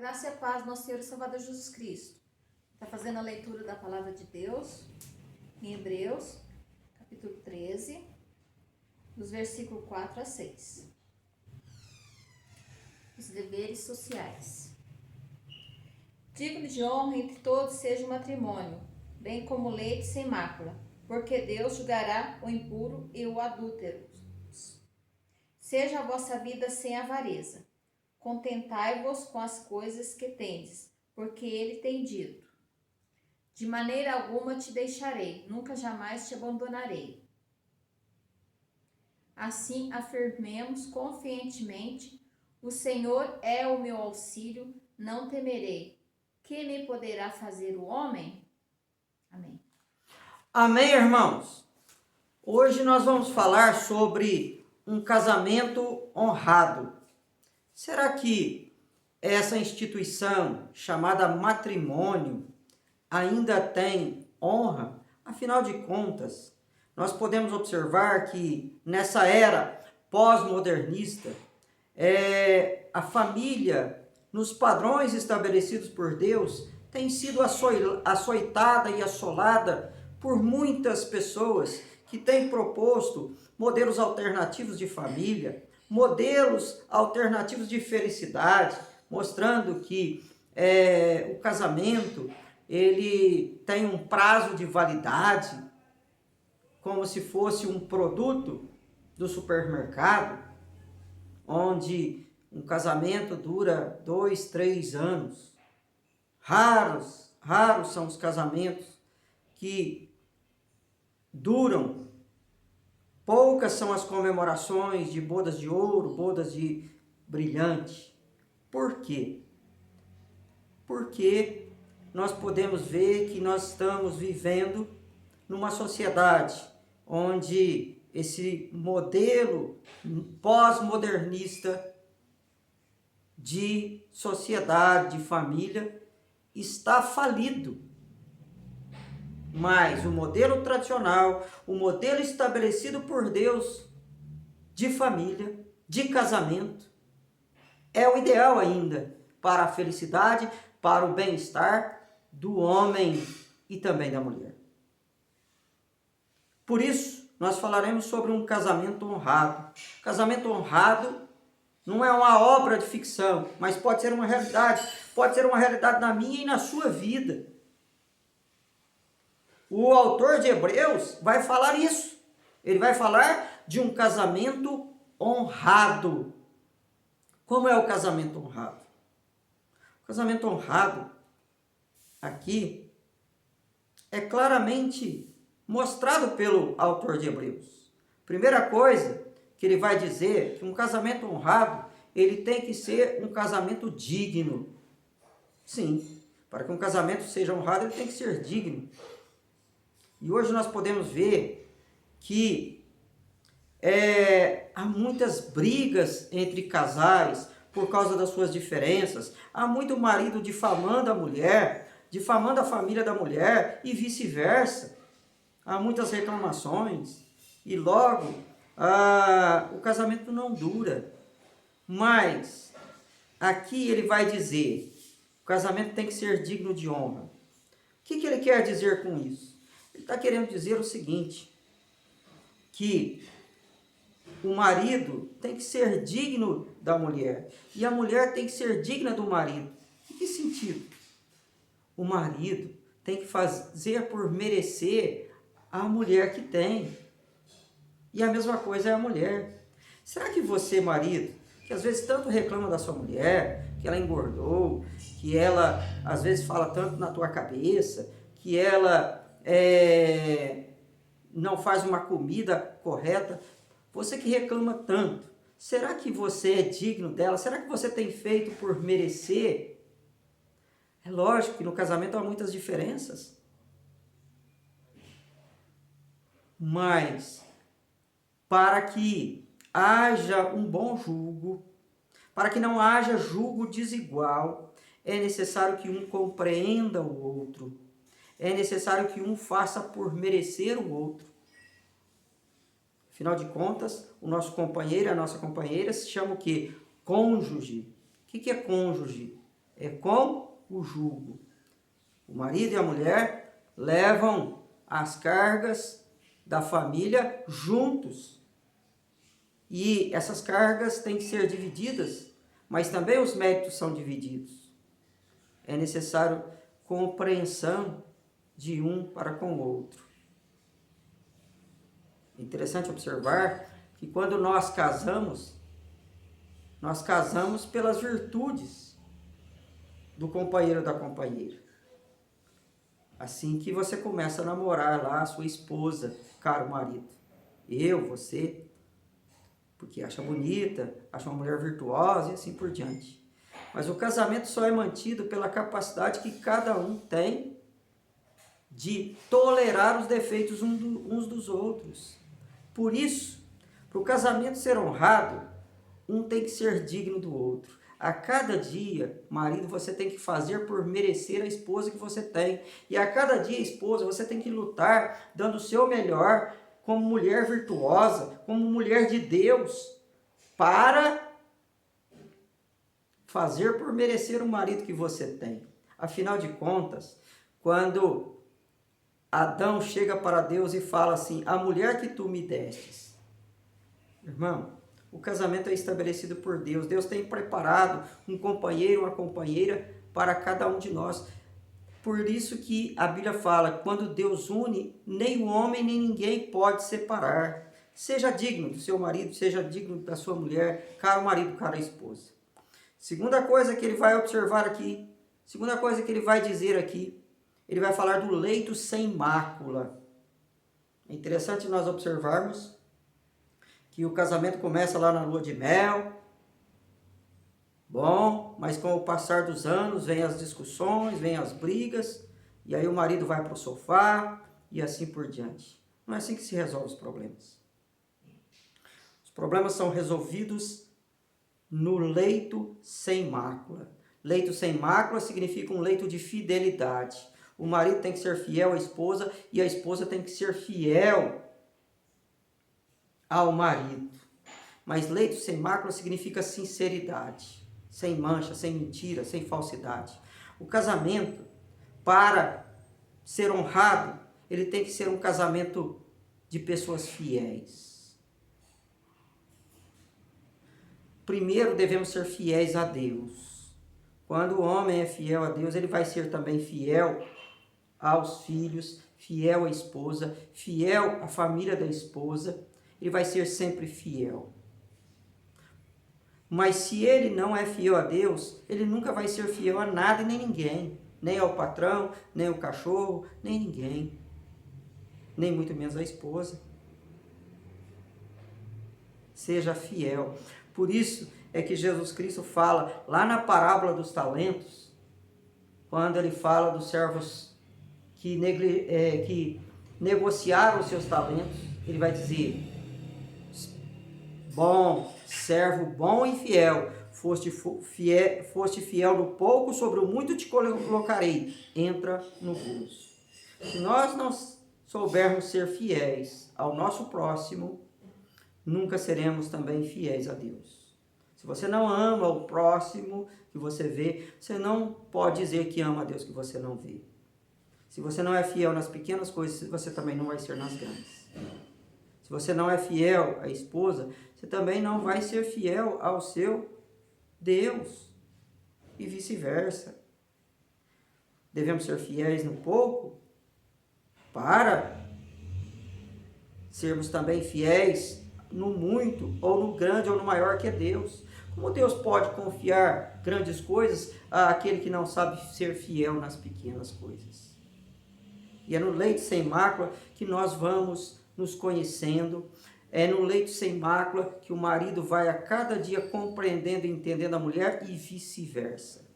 Graça e a paz, nosso Senhor e Salvador Jesus Cristo. Está fazendo a leitura da palavra de Deus em Hebreus, capítulo 13, dos versículos 4 a 6. Os deveres sociais. Digno de honra entre todos seja o matrimônio, bem como o leite sem mácula, porque Deus julgará o impuro e o adúltero. Seja a vossa vida sem avareza. Contentai-vos com as coisas que tendes, porque ele tem dito: de maneira alguma te deixarei, nunca jamais te abandonarei. Assim afirmemos confiantemente: o Senhor é o meu auxílio, não temerei. Que me poderá fazer o homem? Amém. Amém, irmãos? Hoje nós vamos falar sobre um casamento honrado. Será que essa instituição chamada matrimônio ainda tem honra? Afinal de contas, nós podemos observar que nessa era pós-modernista, a família, nos padrões estabelecidos por Deus, tem sido açoitada e assolada por muitas pessoas que têm proposto modelos alternativos de família, modelos alternativos de felicidade, mostrando que o casamento ele tem um prazo de validade, como se fosse um produto do supermercado, onde um casamento dura 2, 3 anos. Raros são os casamentos que duram. Poucas são as comemorações de bodas de ouro, bodas de brilhante. Por quê? Porque nós podemos ver que nós estamos vivendo numa sociedade onde esse modelo pós-modernista de sociedade, de família, está falido. Mas o modelo tradicional, o modelo estabelecido por Deus de família, de casamento, é o ideal ainda para a felicidade, para o bem-estar do homem e também da mulher. Por isso, nós falaremos sobre um casamento honrado. Casamento honrado não é uma obra de ficção, mas pode ser uma realidade na minha e na sua vida. O autor de Hebreus vai falar isso. Ele vai falar de um casamento honrado. Como é o casamento honrado? O casamento honrado aqui é claramente mostrado pelo autor de Hebreus. Primeira coisa que ele vai dizer que um casamento honrado, ele tem que ser um casamento digno. Sim, para que um casamento seja honrado, ele tem que ser digno. E hoje nós podemos ver que há muitas brigas entre casais por causa das suas diferenças. Há muito marido difamando a mulher, difamando a família da mulher e vice-versa. Há muitas reclamações e logo o casamento não dura. Mas aqui ele vai dizer, o casamento tem que ser digno de honra. O que ele quer dizer com isso? Ele está querendo dizer o seguinte, que o marido tem que ser digno da mulher e a mulher tem que ser digna do marido. Em que sentido? O marido tem que fazer por merecer a mulher que tem. E a mesma coisa é a mulher. Será que você, marido, que às vezes tanto reclama da sua mulher, que ela engordou, que ela às vezes fala tanto na tua cabeça, que ela não faz uma comida correta, você que reclama tanto, será que você é digno dela? Será que você tem feito por merecer? É lógico que no casamento há muitas diferenças. Mas, para que haja um bom julgo, para que não haja julgo desigual, é necessário que um compreenda o outro. É necessário que um faça por merecer o outro. Afinal de contas, o nosso companheiro e a nossa companheira se chama o quê? Cônjuge. O que é cônjuge? é com o jugo. O marido e a mulher levam as cargas da família juntos. E essas cargas têm que ser divididas, mas também os méritos são divididos. É necessário compreensão de um para com o outro. É interessante observar que quando nós casamos pelas virtudes do companheiro ou da companheira. Assim que você começa a namorar lá a sua esposa, caro marido. Você, porque acha bonita, acha uma mulher virtuosa e assim por diante. Mas o casamento só é mantido pela capacidade que cada um tem de tolerar os defeitos uns dos outros. Por isso, para o casamento ser honrado, um tem que ser digno do outro. A cada dia, marido, você tem que fazer por merecer a esposa que você tem. E a cada dia, esposa, você tem que lutar, dando o seu melhor, como mulher virtuosa, como mulher de Deus, para fazer por merecer o marido que você tem. Afinal de contas, quando Adão chega para Deus e fala assim, a mulher que tu me destes. Irmão, o casamento é estabelecido por Deus. Deus tem preparado um companheiro, uma companheira para cada um de nós. Por isso que a Bíblia fala, quando Deus une, nem o homem nem ninguém pode separar. Seja digno do seu marido, seja digno da sua mulher, caro marido, cara esposa. Segunda coisa que ele vai observar aqui, segunda coisa que ele vai dizer aqui, ele vai falar do leito sem mácula. É interessante nós observarmos que o casamento começa lá na lua de mel. Bom, mas com o passar dos anos vem as discussões, vem as brigas, e aí o marido vai para o sofá e assim por diante. Não é assim que se resolve os problemas. Os problemas são resolvidos no leito sem mácula. Leito sem mácula significa um leito de fidelidade. O marido tem que ser fiel à esposa e a esposa tem que ser fiel ao marido. Mas leito sem mácula significa sinceridade, sem mancha, sem mentira, sem falsidade. O casamento, para ser honrado, ele tem que ser um casamento de pessoas fiéis. Primeiro devemos ser fiéis a Deus. Quando o homem é fiel a Deus, ele vai ser também fiel aos filhos, fiel à esposa, fiel à família da esposa. Ele vai ser sempre fiel. Mas se ele não é fiel a Deus, ele nunca vai ser fiel a nada e nem ninguém. Nem ao patrão, nem ao cachorro, nem ninguém. Nem muito menos à esposa. Seja fiel. Por isso é que Jesus Cristo fala lá na parábola dos talentos, quando ele fala dos servos que negociaram os seus talentos, ele vai dizer, bom, servo bom e fiel, foste fiel no pouco, sobre o muito te colocarei, entra no gozo. Se nós não soubermos ser fiéis ao nosso próximo, nunca seremos também fiéis a Deus. Se você não ama o próximo que você vê, você não pode dizer que ama a Deus que você não vê. Se você não é fiel nas pequenas coisas, você também não vai ser nas grandes. Se você não é fiel à esposa, você também não vai ser fiel ao seu Deus. E vice-versa. Devemos ser fiéis no pouco para sermos também fiéis no muito, ou no grande, ou no maior que é Deus. Como Deus pode confiar grandes coisas àquele que não sabe ser fiel nas pequenas coisas? E é no leito sem mácula que nós vamos nos conhecendo. É no leito sem mácula que o marido vai a cada dia compreendendo e entendendo a mulher e vice-versa.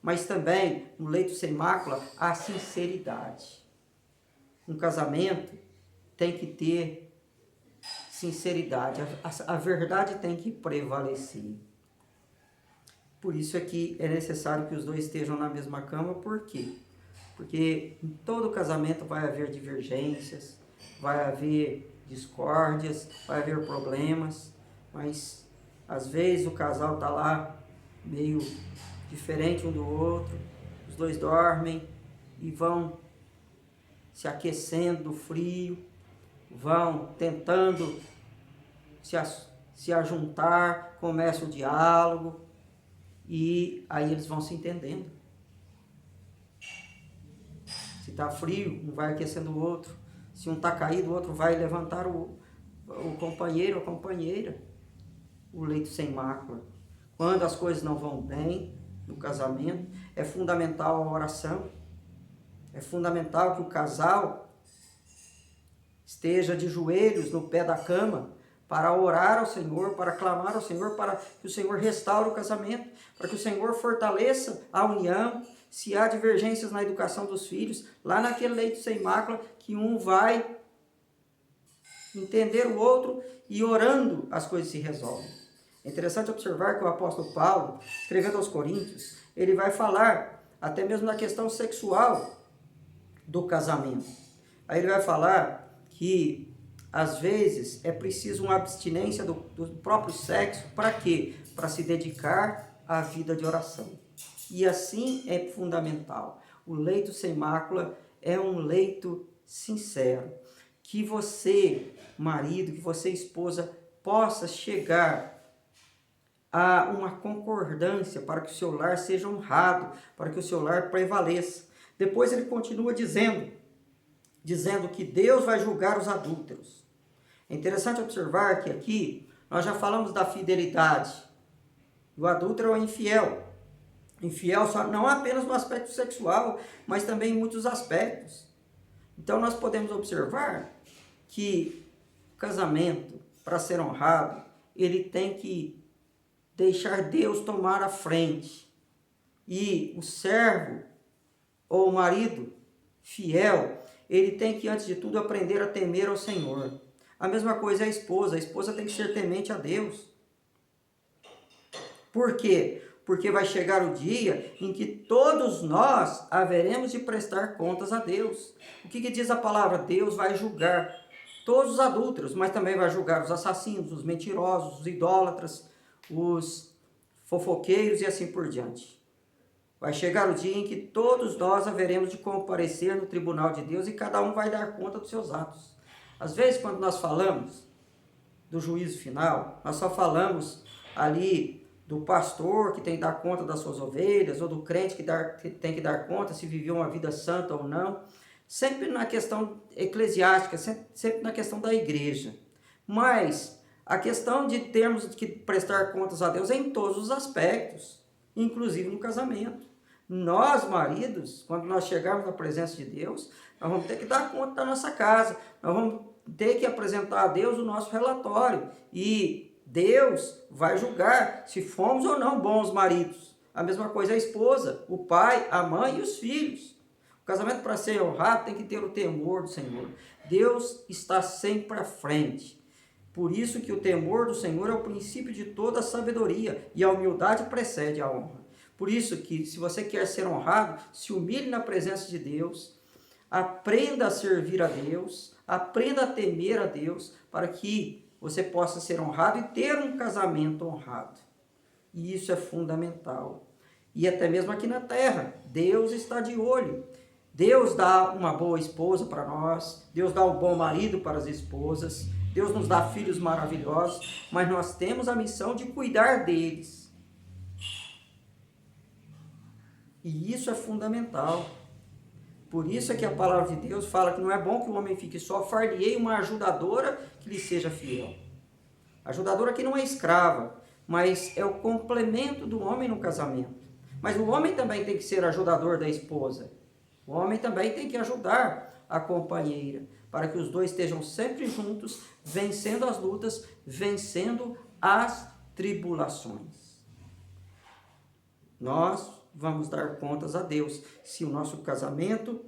Mas também, no leito sem mácula, a sinceridade. Um casamento tem que ter sinceridade. A verdade tem que prevalecer. Por isso é que é necessário que os dois estejam na mesma cama. Por quê? Porque em todo casamento vai haver divergências, vai haver discórdias, vai haver problemas, mas às vezes o casal está lá meio diferente um do outro, os dois dormem e vão se aquecendo do frio, vão tentando se ajuntar, começa o diálogo e aí eles vão se entendendo. Se está frio, um vai aquecendo o outro. Se um está caído, o outro vai levantar o companheiro, a companheira. O leito sem mácula. Quando as coisas não vão bem no casamento, é fundamental a oração. É fundamental que o casal esteja de joelhos no pé da cama para orar ao Senhor, para clamar ao Senhor, para que o Senhor restaure o casamento, para que o Senhor fortaleça a união. Se há divergências na educação dos filhos, lá naquele leito sem mácula, que um vai entender o outro e orando as coisas se resolvem. É interessante observar que o apóstolo Paulo, escrevendo aos Coríntios, ele vai falar até mesmo na questão sexual do casamento. Aí ele vai falar que às vezes é preciso uma abstinência do próprio sexo. Para quê? Para se dedicar à vida de oração. E assim é fundamental. O leito sem mácula é um leito sincero. Que você, marido, que você, esposa, possa chegar a uma concordância para que o seu lar seja honrado, para que o seu lar prevaleça. Depois ele continua dizendo que Deus vai julgar os adúlteros. É interessante observar que aqui nós já falamos da fidelidade. O adúltero é o infiel. Infiel só, não apenas no aspecto sexual, mas também em muitos aspectos. Então nós podemos observar que o casamento, para ser honrado, ele tem que deixar Deus tomar a frente. E o servo ou o marido fiel, ele tem que, antes de tudo, aprender a temer ao Senhor. A mesma coisa é a esposa tem que ser temente a Deus. Por quê? Porque vai chegar o dia em que todos nós haveremos de prestar contas a Deus. O que diz a palavra? Deus vai julgar todos os adúlteros, mas também vai julgar os assassinos, os mentirosos, os idólatras, os fofoqueiros e assim por diante. Vai chegar o dia em que todos nós haveremos de comparecer no tribunal de Deus e cada um vai dar conta dos seus atos. Às vezes, quando nós falamos do juízo final, nós só falamos ali do pastor que tem que dar conta das suas ovelhas, ou do crente que tem que dar conta se viveu uma vida santa ou não. Sempre na questão eclesiástica, sempre na questão da igreja. Mas a questão de termos que prestar contas a Deus é em todos os aspectos, inclusive no casamento. Nós, maridos, quando nós chegarmos na presença de Deus, nós vamos ter que dar conta da nossa casa, nós vamos ter que apresentar a Deus o nosso relatório, e Deus vai julgar se fomos ou não bons maridos. A mesma coisa a esposa, o pai, a mãe e os filhos. O casamento, para ser honrado, tem que ter o temor do Senhor. Deus está sempre à frente. Por isso que o temor do Senhor é o princípio de toda a sabedoria, e a humildade precede a honra. Por isso que, se você quer ser honrado, se humilhe na presença de Deus, aprenda a servir a Deus, aprenda a temer a Deus, para que você possa ser honrado e ter um casamento honrado. E isso é fundamental. E até mesmo aqui na terra, Deus está de olho. Deus dá uma boa esposa para nós, Deus dá um bom marido para as esposas, Deus nos dá filhos maravilhosos, mas nós temos a missão de cuidar deles. E isso é fundamental. Por isso é que a palavra de Deus fala que não é bom que o homem fique só, far-lhe-ei uma ajudadora que lhe seja fiel. A ajudadora que não é escrava, mas é o complemento do homem no casamento. Mas o homem também tem que ser ajudador da esposa. O homem também tem que ajudar a companheira, para que os dois estejam sempre juntos, vencendo as lutas, vencendo as tribulações. Nós vamos dar contas a Deus. Se o nosso casamento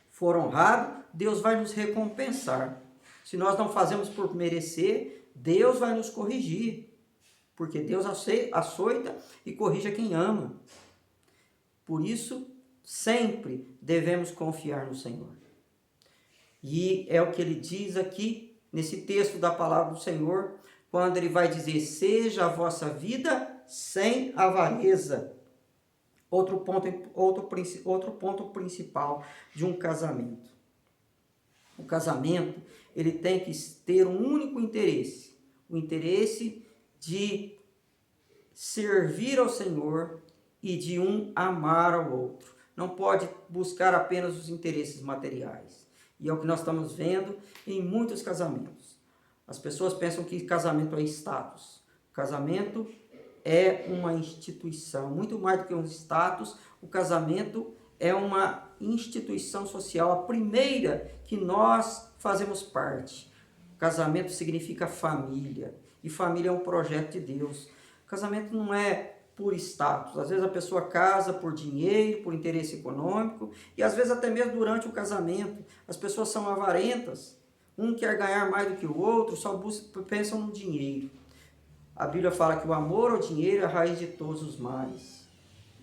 for honrado, Deus vai nos recompensar. Se nós não fazemos por merecer, Deus vai nos corrigir. Porque Deus açoita e corrige a quem ama. Por isso, sempre devemos confiar no Senhor. E é o que ele diz aqui, nesse texto da palavra do Senhor, quando ele vai dizer: seja a vossa vida sem avareza. Outro ponto principal de um casamento. O casamento, ele tem que ter um único interesse. O interesse de servir ao Senhor e de um amar ao outro. Não pode buscar apenas os interesses materiais. E é o que nós estamos vendo em muitos casamentos. As pessoas pensam que casamento é status. Casamento é uma instituição. Muito mais do que um status, o casamento é uma instituição social, a primeira que nós fazemos parte. Casamento significa família. E família é um projeto de Deus. Casamento não é por status. Às vezes a pessoa casa por dinheiro, por interesse econômico, e às vezes até mesmo durante o casamento. As pessoas são avarentas. Um quer ganhar mais do que o outro, pensam no dinheiro. A Bíblia fala que o amor ao dinheiro é a raiz de todos os males.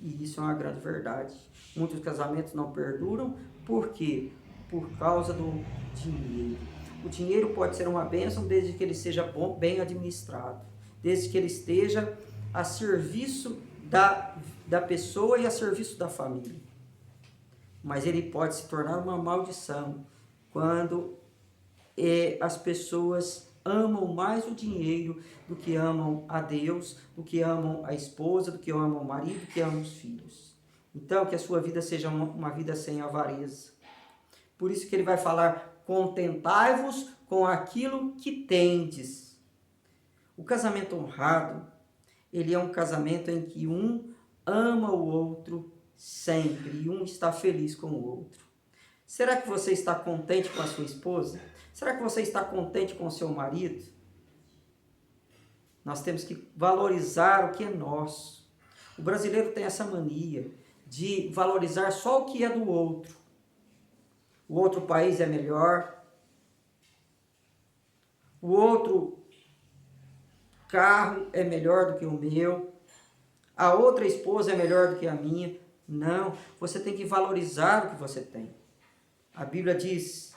E isso é uma grande verdade. Muitos casamentos não perduram. Por quê? Por causa do dinheiro. O dinheiro pode ser uma bênção desde que ele seja bem administrado. Desde que ele esteja a serviço da pessoa e a serviço da família. Mas ele pode se tornar uma maldição quando as pessoas amam mais o dinheiro do que amam a Deus, do que amam a esposa, do que amam o marido, do que amam os filhos. Então, que a sua vida seja uma vida sem avareza. Por isso que ele vai falar, contentai-vos com aquilo que tendes. O casamento honrado, ele é um casamento em que um ama o outro sempre e um está feliz com o outro. Será que você está contente com a sua esposa? Será que você está contente com o seu marido? Nós temos que valorizar o que é nosso. O brasileiro tem essa mania de valorizar só o que é do outro. O outro país é melhor. O outro carro é melhor do que o meu. A outra esposa é melhor do que a minha. Não, você tem que valorizar o que você tem. A Bíblia diz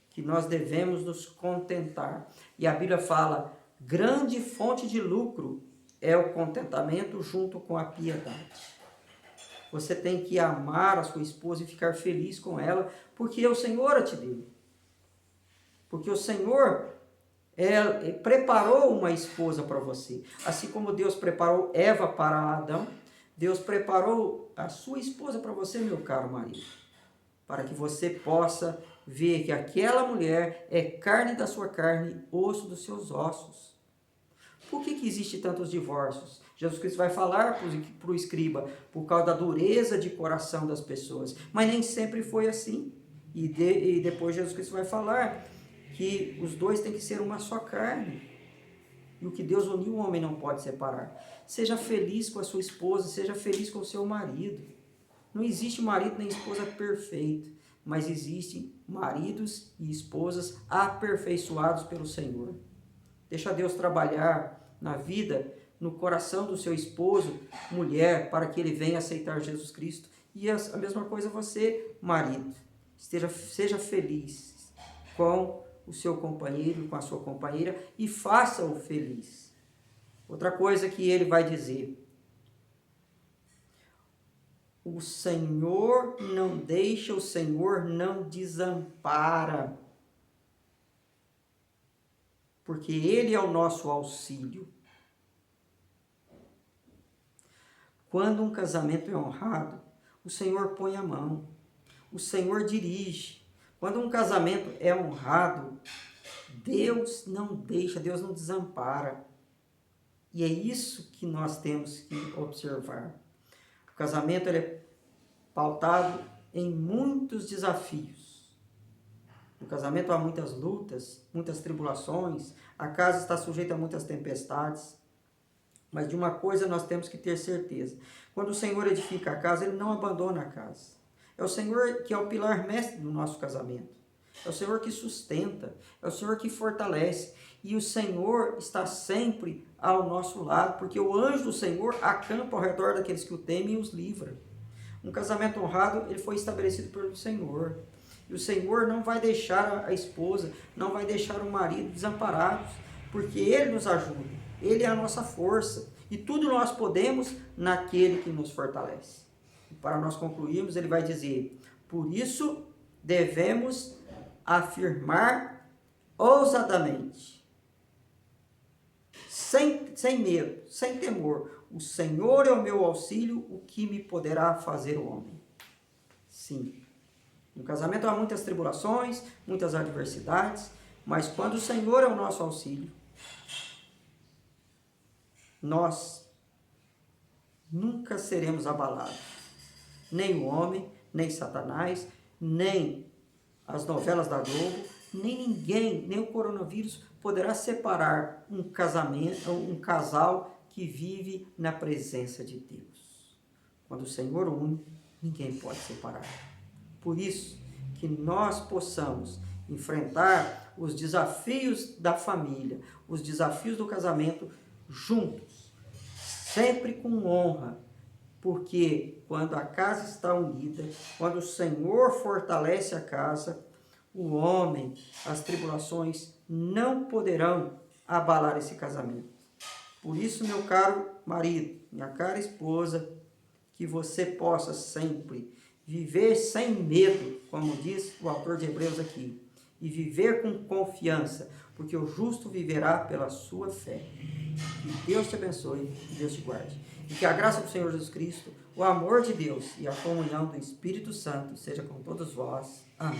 que nós devemos nos contentar. E a Bíblia fala, grande fonte de lucro é o contentamento junto com a piedade. Você tem que amar a sua esposa e ficar feliz com ela, porque o Senhor a te deu. Porque o Senhor preparou uma esposa para você. Assim como Deus preparou Eva para Adão, Deus preparou a sua esposa para você, meu caro marido. Para que você possa ver que aquela mulher é carne da sua carne, osso dos seus ossos. Por que existe tantos divórcios? Jesus Cristo vai falar para o escriba, por causa da dureza de coração das pessoas. Mas nem sempre foi assim. E depois Jesus Cristo vai falar que os dois têm que ser uma só carne. E o que Deus uniu, o homem não pode separar. Seja feliz com a sua esposa, seja feliz com o seu marido. Não existe marido nem esposa perfeito, mas existem maridos e esposas aperfeiçoados pelo Senhor. Deixa Deus trabalhar na vida, no coração do seu esposo, mulher, para que ele venha aceitar Jesus Cristo. E a mesma coisa você, marido. Seja feliz com o seu companheiro, com a sua companheira e faça-o feliz. Outra coisa que ele vai dizer: o Senhor não deixa, o Senhor não desampara. Porque Ele é o nosso auxílio. Quando um casamento é honrado, o Senhor põe a mão. O Senhor dirige. Quando um casamento é honrado, Deus não deixa, Deus não desampara. E é isso que nós temos que observar. O casamento ele é pautado em muitos desafios. No casamento há muitas lutas, muitas tribulações, a casa está sujeita a muitas tempestades. Mas de uma coisa nós temos que ter certeza. Quando o Senhor edifica a casa, Ele não abandona a casa. É o Senhor que é o pilar mestre do nosso casamento. É o Senhor que sustenta, é o Senhor que fortalece. E o Senhor está sempre ao nosso lado, porque o anjo do Senhor acampa ao redor daqueles que o temem e os livra. Um casamento honrado, ele foi estabelecido pelo Senhor. E o Senhor não vai deixar a esposa, não vai deixar o marido desamparados, porque Ele nos ajuda, Ele é a nossa força. E tudo nós podemos naquele que nos fortalece. para nós concluirmos, ele vai dizer: por isso devemos afirmar ousadamente, sem medo, sem temor: o Senhor é o meu auxílio, o que me poderá fazer o homem? Sim, no casamento há muitas tribulações, muitas adversidades, mas quando o Senhor é o nosso auxílio, nós nunca seremos abalados. Nem o homem, nem Satanás, nem as novelas da Globo, nem ninguém, nem o coronavírus poderá separar um casamento, um casal que vive na presença de Deus. Quando o Senhor une, ninguém pode separar. Por isso que nós possamos enfrentar os desafios da família, os desafios do casamento juntos, sempre com honra, porque quando a casa está unida, quando o Senhor fortalece a casa, o homem, as tribulações não poderão abalar esse casamento. Por isso, meu caro marido, minha cara esposa, que você possa sempre viver sem medo, como diz o autor de Hebreus aqui, e viver com confiança, porque o justo viverá pela sua fé. Que Deus te abençoe e Deus te guarde. E que a graça do Senhor Jesus Cristo, o amor de Deus e a comunhão do Espírito Santo seja com todos vós. Amém.